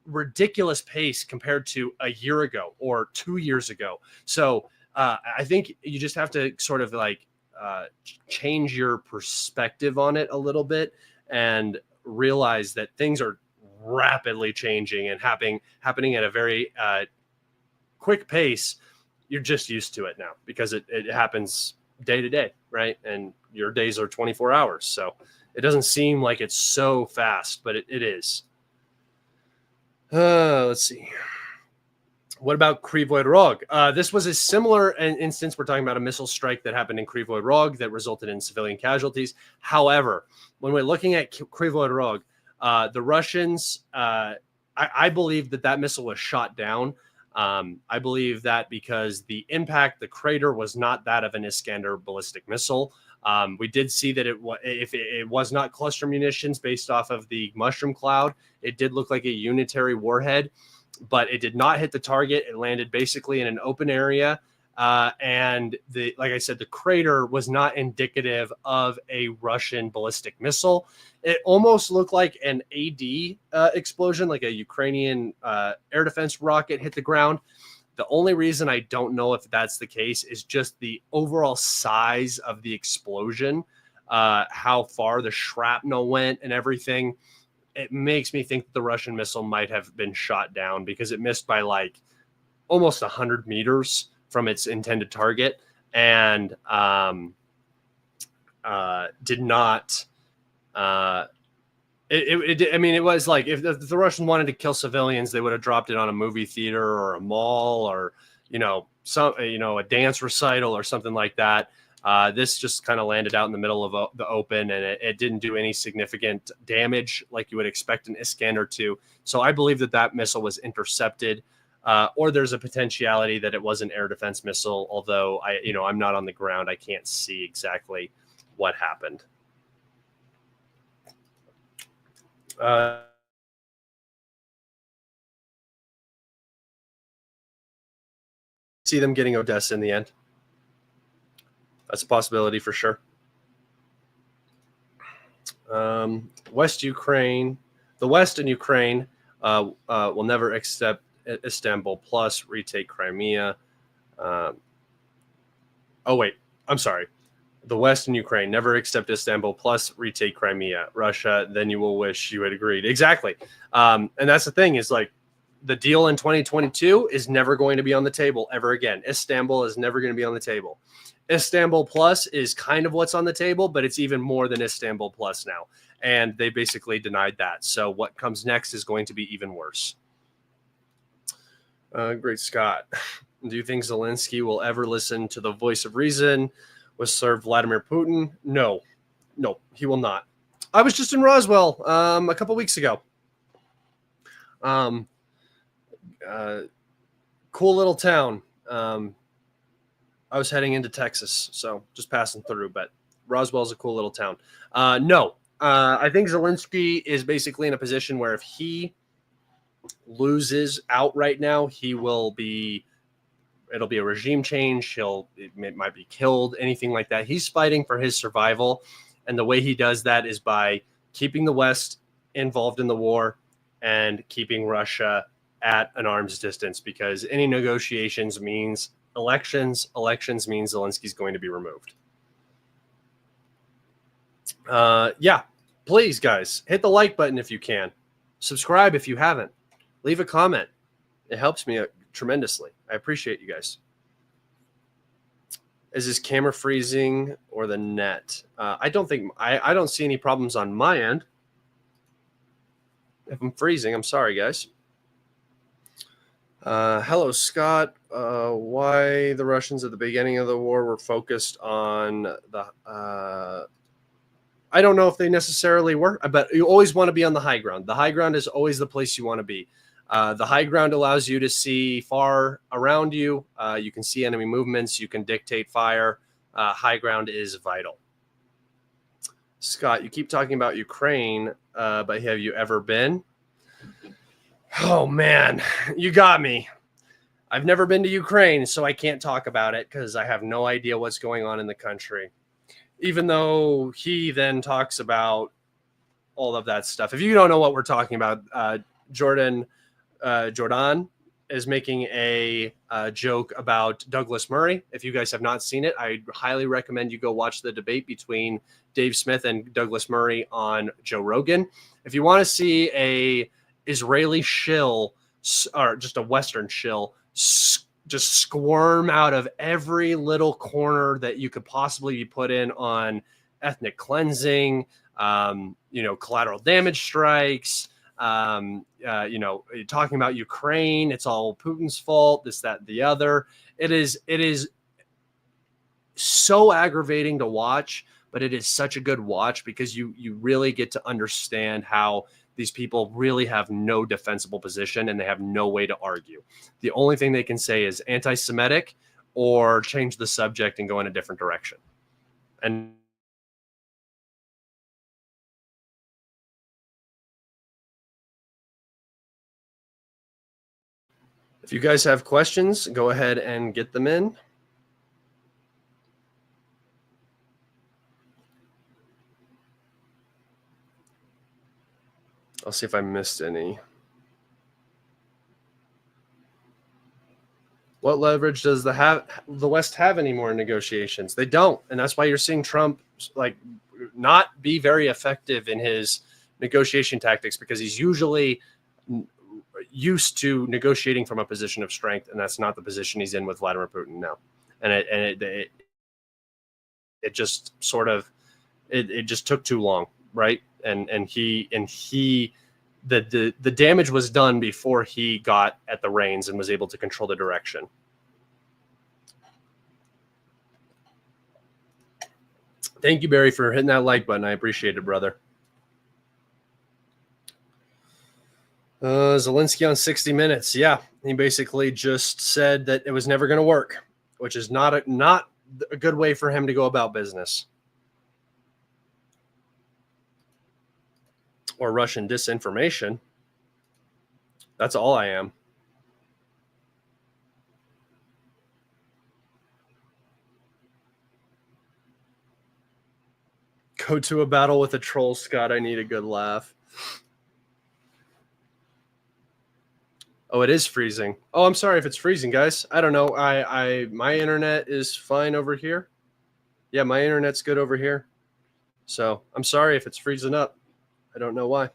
ridiculous pace compared to a year ago or 2 years ago. So I think you just have to sort of change your perspective on it a little bit and realize that things are rapidly changing and happening at a very quick pace. You're just used to it now because it happens day to day, right? And your days are 24 hours. So it doesn't seem like it's so fast, but it is. Let's see. What about Kryvyi Rog? This was a similar instance. We're talking about a missile strike that happened in Kryvyi Rog that resulted in civilian casualties. However, when we're looking at Kryvyi Rog, the Russians, I believe that missile was shot down. I believe that because the impact, the crater was not that of an Iskander ballistic missile. We did see that if it was not cluster munitions based off of the mushroom cloud, it did look like a unitary warhead, but it did not hit the target. It landed basically in an open area. And like I said, the crater was not indicative of a Russian ballistic missile. It almost looked like an AD explosion, like a Ukrainian air defense rocket hit the ground. The only reason I don't know if that's the case is just the overall size of the explosion, how far the shrapnel went and everything. It makes me think the Russian missile might have been shot down because it missed by like almost 100 meters from its intended target and did not. I mean, it was like if the Russians wanted to kill civilians, they would have dropped it on a movie theater or a mall or, a dance recital or something like that. This just kind of landed out in the middle of the open, and it didn't do any significant damage like you would expect an Iskander to. So I believe that missile was intercepted, or there's a potentiality that it was an air defense missile. Although I'm not on the ground, I can't see exactly what happened. See them getting Odessa in the end. That's a possibility for sure. West Ukraine, the West and Ukraine will never accept Istanbul plus retake Crimea. Oh wait, I'm sorry. The West and Ukraine never accept Istanbul plus retake Crimea. Russia, then you will wish you had agreed. Exactly. And that's the thing is like the deal in 2022 is never going to be on the table ever again. Istanbul is never going to be on the table. Istanbul plus is kind of what's on the table, but it's even more than Istanbul plus now. And they basically denied that. So what comes next is going to be even worse. Great Scott. Do you think Zelensky will ever listen to the voice of reason? Was Sir Vladimir Putin? No, he will not. I was just in Roswell a couple weeks ago. Cool little town. I was heading into Texas, so just passing through. But Roswell's a cool little town. No, I think Zelensky is basically in a position where if he loses out right now, it'll be a regime change. It might be killed, anything like that. He's fighting for his survival. And the way he does that is by keeping the West involved in the war and keeping Russia at an arm's distance, because any negotiations means elections. Elections means Zelensky's going to be removed. Yeah, please, guys, hit the like button if you can. Subscribe if you haven't. Leave a comment. It helps me tremendously. I appreciate you guys. Is this camera freezing or the net? I don't see any problems on my end. If I'm freezing, I'm sorry, guys. Hello, Scott. Why the Russians at the beginning of the war were focused on the... I don't know if they necessarily were, but you always want to be on the high ground. The high ground is always the place you want to be. The high ground allows you to see far around you. You can see enemy movements. You can dictate fire. High ground is vital. Scott, you keep talking about Ukraine, but have you ever been? Oh, man, you got me. I've never been to Ukraine, so I can't talk about it because I have no idea what's going on in the country. Even though he then talks about all of that stuff. If you don't know what we're talking about, Jordan is making a joke about Douglas Murray. If you guys have not seen it, I highly recommend you go watch the debate between Dave Smith and Douglas Murray on Joe Rogan. If you want to see a Israeli shill, or just a Western shill, just squirm out of every little corner that you could possibly be put in on ethnic cleansing, collateral damage strikes, talking about Ukraine, it's all Putin's fault, this, that, the other. It is so aggravating to watch, but it is such a good watch because you really get to understand how these people really have no defensible position and they have no way to argue. The only thing they can say is anti-Semitic or change the subject and go in a different direction. And If you guys have questions, go ahead and get them in. I'll see if I missed any. What leverage does the West have anymore in negotiations? They don't, and that's why you're seeing Trump like not be very effective in his negotiation tactics, because he's usually used to negotiating from a position of strength, and that's not the position he's in with Vladimir Putin now. And it just sort of it just took too long, right? And the damage was done before he got at the reins and was able to control the direction. Thank you, Barry, for hitting that like button. I appreciate it, brother. Zelensky on 60 Minutes. Yeah, he basically just said that it was never going to work, which is not a good way for him to go about business. Or Russian disinformation. That's all I am. Go to a battle with a troll, Scott. I need a good laugh. Oh, it is freezing. Oh, I'm sorry if it's freezing, guys. I don't know. My internet is fine over here. Yeah, my internet's good over here. So I'm sorry if it's freezing up. I don't know why.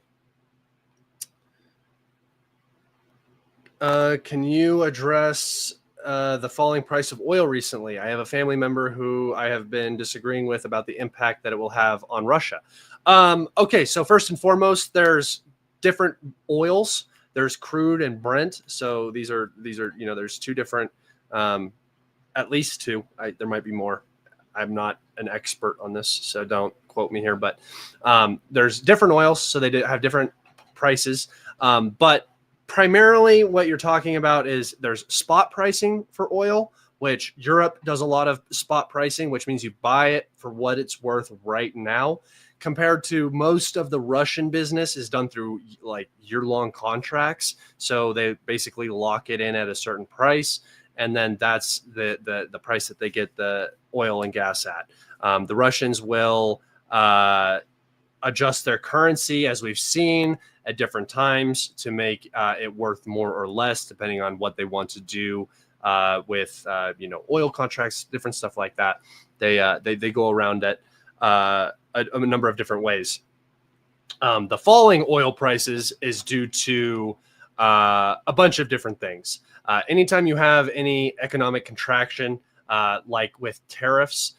Can you address the falling price of oil recently? I have a family member who I have been disagreeing with about the impact that it will have on Russia. Okay, so first and foremost, there's different oils. There's crude and Brent. So these are there's two different, at least two. There might be more. I'm not an expert on this, so don't quote me here. But there's different oils, so they have different prices. But primarily what you're talking about is there's spot pricing for oil, which Europe does a lot of spot pricing, which means you buy it for what it's worth right now, compared to most of the Russian business is done through like year-long contracts. So they basically lock it in at a certain price, and then that's the price that they get the oil and gas at. The Russians will adjust their currency, as we've seen, at different times to make it worth more or less, depending on what they want to do with oil contracts, different stuff like that. They go around it a number of different ways. The falling oil prices is due to a bunch of different things. Anytime you have any economic contraction, like with tariffs,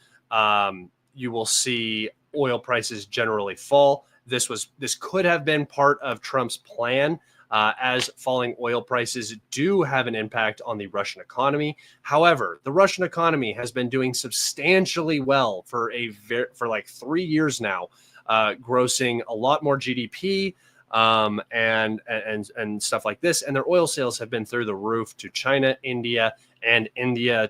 you will see oil prices generally fall. This could have been part of Trump's plan, as falling oil prices do have an impact on the Russian economy. However, the Russian economy has been doing substantially well for like 3 years now, grossing a lot more GDP and stuff like this. And their oil sales have been through the roof to China, India, and India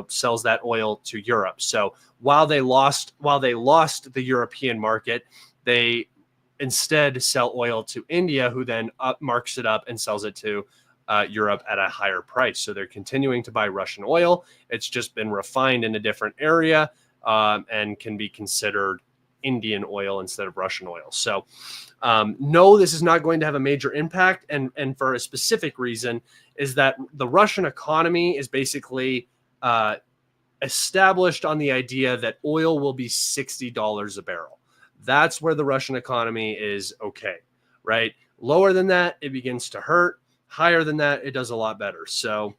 sells that oil to Europe. So while they lost the European market, they instead sell oil to India, who then marks it up and sells it to Europe at a higher price. So they're continuing to buy Russian oil. It's just been refined in a different area and can be considered Indian oil instead of Russian oil. So no, this is not going to have a major impact. And for a specific reason is that the Russian economy is basically established on the idea that oil will be $60 a barrel. That's where the Russian economy is okay, right? Lower than that, it begins to hurt. Higher than that, it does a lot better. So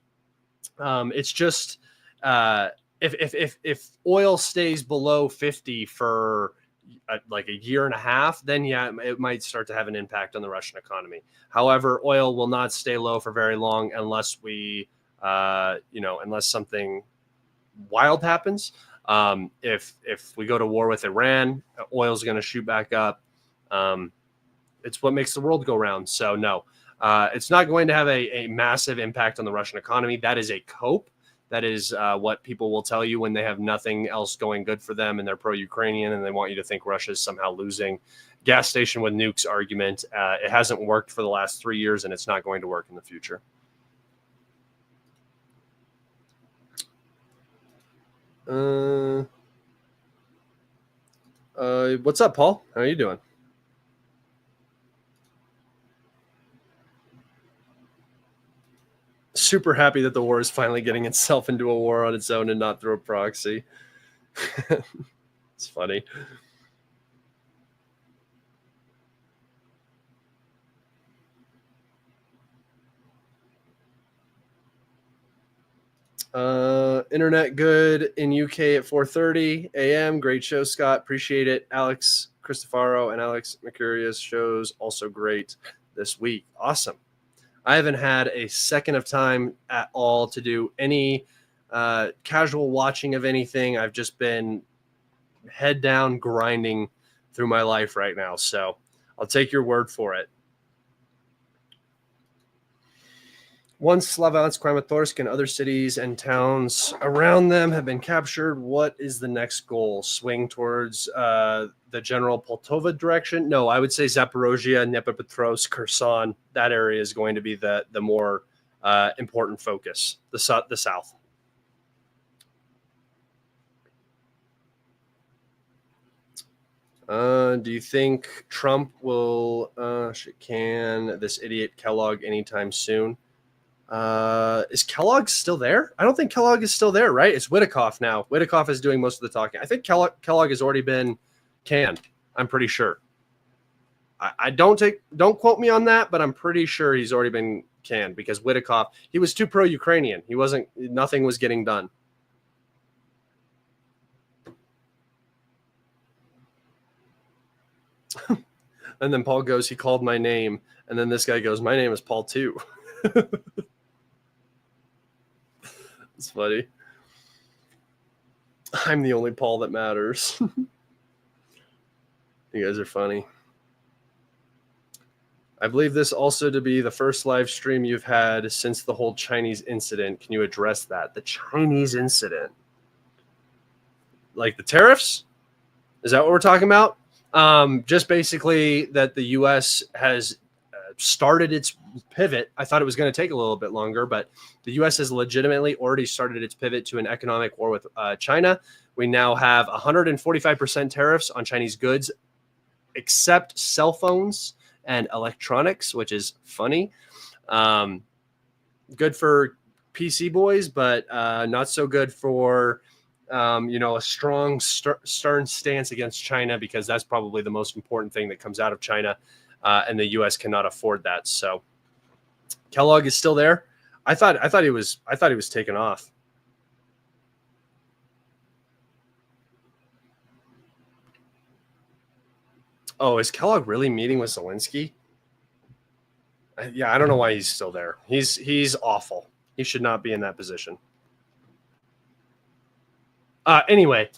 it's just if oil stays below 50 for like a year and a half, then yeah, it might start to have an impact on the Russian economy. However, oil will not stay low for very long unless unless something wild happens. If we go to war with Iran, oil is going to shoot back up. It's what makes the world go round. So no, it's not going to have a massive impact on the Russian economy. That is a cope. That is what people will tell you when they have nothing else going good for them and they're pro-Ukrainian and they want you to think Russia is somehow losing. Gas station with nukes argument. It hasn't worked for the last 3 years and it's not going to work in the future. What's up, Paul? How are you doing? Super happy that the war is finally getting itself into a war on its own and not through a proxy. It's funny. Internet good in UK at 4:30 a.m. Great show, Scott. Appreciate it. Alex Cristofaro and Alex Mercurius shows also great this week. Awesome. I haven't had a second of time at all to do any casual watching of anything. I've just been head down grinding through my life right now. So I'll take your word for it. Once Slavansk, Kramatorsk, and other cities and towns around them have been captured, what is the next goal? Swing towards the general Poltava direction? No, I would say Zaporozhye, Dnepropetrovsk, Kherson. That area is going to be the more important focus, the south. Do you think Trump will chicane this idiot Kellogg anytime soon? Is Kellogg still there? I don't think Kellogg is still there, right? It's Witikoff now. Witikoff is doing most of the talking. I think Kellogg has already been canned. I'm pretty sure. I don't quote me on that, but I'm pretty sure he's already been canned because Witikoff, he was too pro-Ukrainian. Nothing was getting done. And then Paul goes, he called my name. And then this guy goes, my name is Paul too. It's funny. I'm the only Paul that matters. You guys are funny. I believe this also to be the first live stream you've had since the whole Chinese incident. Can you address that? The Chinese incident? Like the tariffs? Is that what we're talking about? Just basically that the U.S. has started its pivot. I thought it was going to take a little bit longer, but the U.S. has legitimately already started its pivot to an economic war with China. We now have 145% tariffs on Chinese goods, except cell phones and electronics, which is funny. Good for PC boys, but not so good for a strong, stern stance against China, because that's probably the most important thing that comes out of China, and the U.S. cannot afford that. So Kellogg is still there. I thought he was taken off. Oh, is Kellogg really meeting with Zelensky? Yeah, I don't know why he's still there. He's awful. He should not be in that position. Anyway,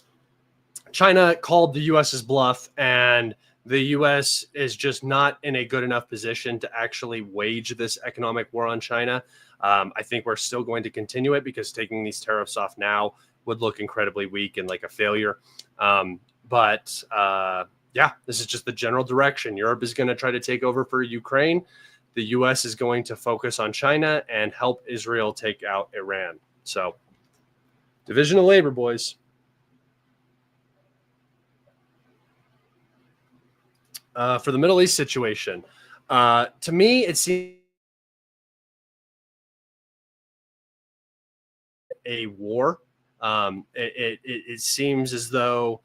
China called the U.S.'s bluff, and the U.S. is just not in a good enough position to actually wage this economic war on China. I think we're still going to continue it because taking these tariffs off now would look incredibly weak and like a failure. Yeah, this is just the general direction. Europe is going to try to take over for Ukraine. The U.S. is going to focus on China and help Israel take out Iran. So, division of labor, boys. For the Middle East situation, to me, it seems a war. It seems as though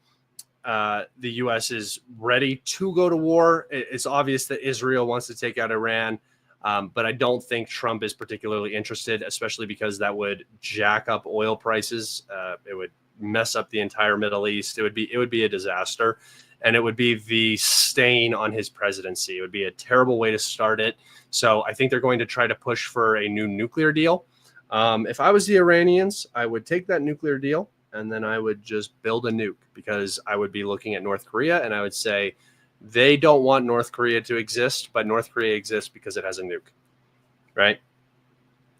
the U.S. is ready to go to war. It's obvious that Israel wants to take out Iran, but I don't think Trump is particularly interested, especially because that would jack up oil prices. It would mess up the entire Middle East. It would be a disaster, and it would be the stain on his presidency. It would be a terrible way to start it. So I think they're going to try to push for a new nuclear deal. If I was the Iranians, I would take that nuclear deal and then I would just build a nuke, because I would be looking at North Korea and I would say they don't want North Korea to exist, but North Korea exists because it has a nuke, right?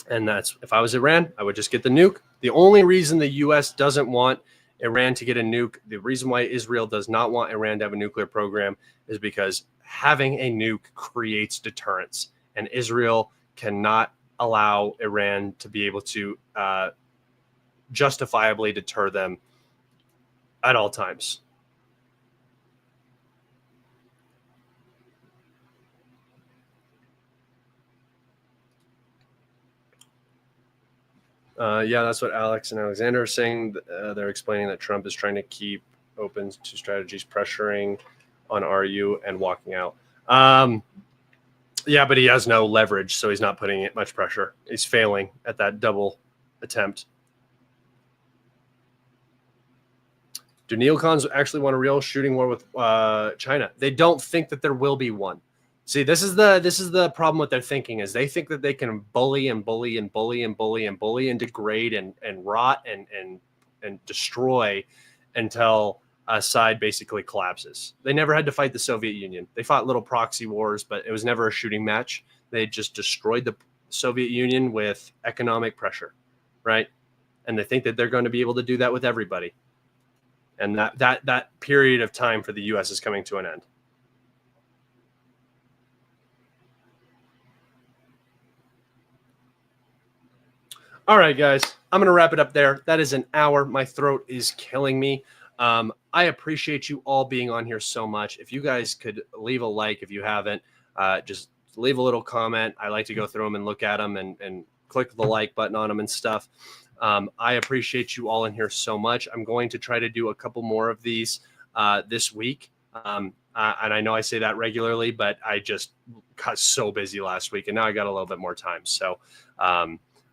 And that's, if I was Iran, I would just get the nuke. The only reason the U.S. doesn't want Iran to get a nuke, the reason why Israel does not want Iran to have a nuclear program, is because having a nuke creates deterrence, and Israel cannot allow Iran to be able to justifiably deter them at all times. Yeah, that's what Alex and Alexander are saying. They're explaining that Trump is trying to keep open to strategies pressuring on RU and walking out. Yeah, but he has no leverage, so he's not putting it much pressure. He's failing at that double attempt. Do neocons actually want a real shooting war with China? They don't think that there will be one. See, this is the problem with their thinking is they think that they can bully and bully and bully and bully and bully and degrade and rot and destroy until a side basically collapses. They never had to fight the Soviet Union. They fought little proxy wars, but it was never a shooting match. They just destroyed the Soviet Union with economic pressure, right? And they think that they're going to be able to do that with everybody. And that period of time for the U.S. is coming to an end. All right, guys, I'm going to wrap it up there. That is an hour. My throat is killing me. I appreciate you all being on here so much. If you guys could leave a like if you haven't, just leave a little comment. I like to go through them and look at them and click the like button on them and stuff. I appreciate you all in here so much. I'm going to try to do a couple more of these this week. And I know I say that regularly, but I just got so busy last week and now I got a little bit more time. So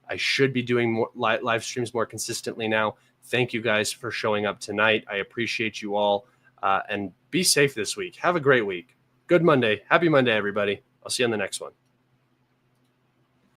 I should be doing more live streams more consistently now. Thank you guys for showing up tonight. I appreciate you all and be safe this week. Have a great week. Good Monday. Happy Monday, everybody. I'll see you on the next one.